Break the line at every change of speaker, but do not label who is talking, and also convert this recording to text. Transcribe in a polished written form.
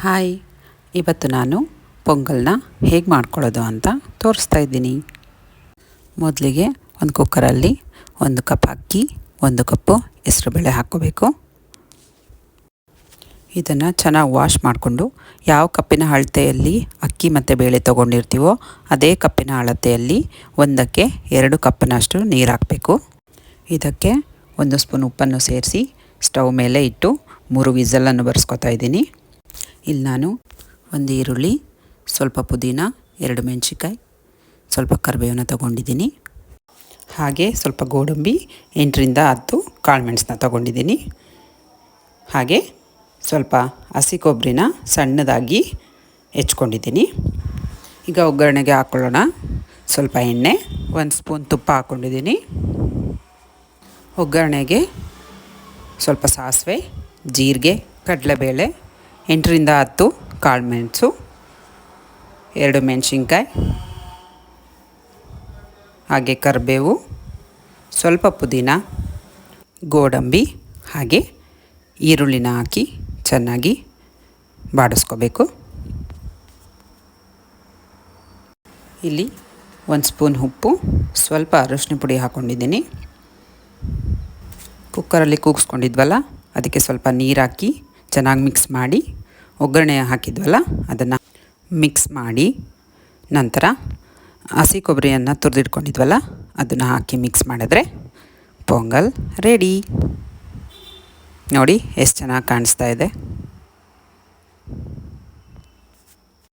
Hi, ಇವತ್ತು ನಾನು ಪೊಂಗಲ್ನ ಹೇಗೆ ಮಾಡ್ಕೊಳ್ಳೋದು ಅಂತ ತೋರಿಸ್ತಾ ಇದ್ದೀನಿ. ಮೊದಲಿಗೆ ಒಂದು ಕುಕ್ಕರಲ್ಲಿ 1 ಕಪ್ ಅಕ್ಕಿ, 1 ಕಪ್ಪು ಹೆಸರುಬೇಳೆ ಹಾಕ್ಕೋಬೇಕು. ಇದನ್ನು ಚೆನ್ನಾಗಿ ವಾಶ್ ಮಾಡಿಕೊಂಡು ಯಾವ ಕಪ್ಪಿನ ಅಳತೆಯಲ್ಲಿ ಅಕ್ಕಿ ಮತ್ತು ಬೇಳೆ ತೊಗೊಂಡಿರ್ತೀವೋ ಅದೇ ಕಪ್ಪಿನ ಅಳತೆಯಲ್ಲಿ 1ಕ್ಕೆ 2 ಕಪ್ಪಿನಷ್ಟು ನೀರು ಹಾಕಬೇಕು. ಇದಕ್ಕೆ 1 ಸ್ಪೂನ್ ಉಪ್ಪನ್ನು ಸೇರಿಸಿ ಸ್ಟವ್ ಮೇಲೆ ಇಟ್ಟು 3 ವಿಸಲನ್ನು ಬರ್ಸ್ಕೊತಾ ಇದ್ದೀನಿ. ಇಲ್ಲಿ ನಾನು 1 ಈರುಳ್ಳಿ, ಸ್ವಲ್ಪ ಪುದೀನ, 2 ಮೆಣಸಿನ್ಕಾಯಿ, ಸ್ವಲ್ಪ ಕರಿಬೇವನ್ನ ತೊಗೊಂಡಿದ್ದೀನಿ. ಹಾಗೆ ಸ್ವಲ್ಪ ಗೋಡಂಬಿ, 8ರಿಂದ 10 ಕಾಳುಮೆಣಸನ್ನ ತೊಗೊಂಡಿದ್ದೀನಿ. ಹಾಗೆ ಸ್ವಲ್ಪ ಹಸಿ ಕೊಬ್ಬರಿನ ಸಣ್ಣದಾಗಿ ಹೆಚ್ಕೊಂಡಿದ್ದೀನಿ. ಈಗ ಒಗ್ಗರಣೆಗೆ ಹಾಕ್ಕೊಳ್ಳೋಣ. ಸ್ವಲ್ಪ ಎಣ್ಣೆ, 1 ಸ್ಪೂನ್ ತುಪ್ಪ ಹಾಕ್ಕೊಂಡಿದ್ದೀನಿ. ಒಗ್ಗರಣೆಗೆ ಸ್ವಲ್ಪ ಸಾಸಿವೆ, ಜೀರಿಗೆ, ಕಡಲೆಬೇಳೆ, 8ರಿಂದ 10 ಕಾಳುಮೆಣಸು, 2 ಮೆಣಸಿನ್ಕಾಯಿ, ಹಾಗೆ ಕರಿಬೇವು, ಸ್ವಲ್ಪ ಪುದೀನ, ಗೋಡಂಬಿ ಹಾಗೆ ಈರುಳ್ಳಿನ ಹಾಕಿ ಚೆನ್ನಾಗಿ ಬಾಡಿಸ್ಕೋಬೇಕು. ಇಲ್ಲಿ 1 ಸ್ಪೂನ್ ಉಪ್ಪು, ಸ್ವಲ್ಪ ಅರಶಿನ ಪುಡಿ ಹಾಕ್ಕೊಂಡಿದ್ದೀನಿ. ಕುಕ್ಕರಲ್ಲಿ ಕೂಗಿಸ್ಕೊಂಡಿದ್ವಲ್ಲ, ಅದಕ್ಕೆ ಸ್ವಲ್ಪ ನೀರು ಹಾಕಿ ಚೆನ್ನಾಗಿ ಮಿಕ್ಸ್ ಮಾಡಿ, ಒಗ್ಗರಣೆ ಹಾಕಿದ್ವಲ್ಲ ಅದನ್ನು ಮಿಕ್ಸ್ ಮಾಡಿ, ನಂತರ ಹಸಿ ಕೊಬ್ಬರಿಯನ್ನು ತುರಿದಿಟ್ಕೊಂಡಿದ್ವಲ್ಲ ಅದನ್ನು ಹಾಕಿ ಮಿಕ್ಸ್ ಮಾಡಿದ್ರೆ ಪೊಂಗಲ್ ರೆಡಿ. ನೋಡಿ ಎಷ್ಟು ಚೆನ್ನಾಗಿ ಕಾಣಿಸ್ತಾ ಇದೆ.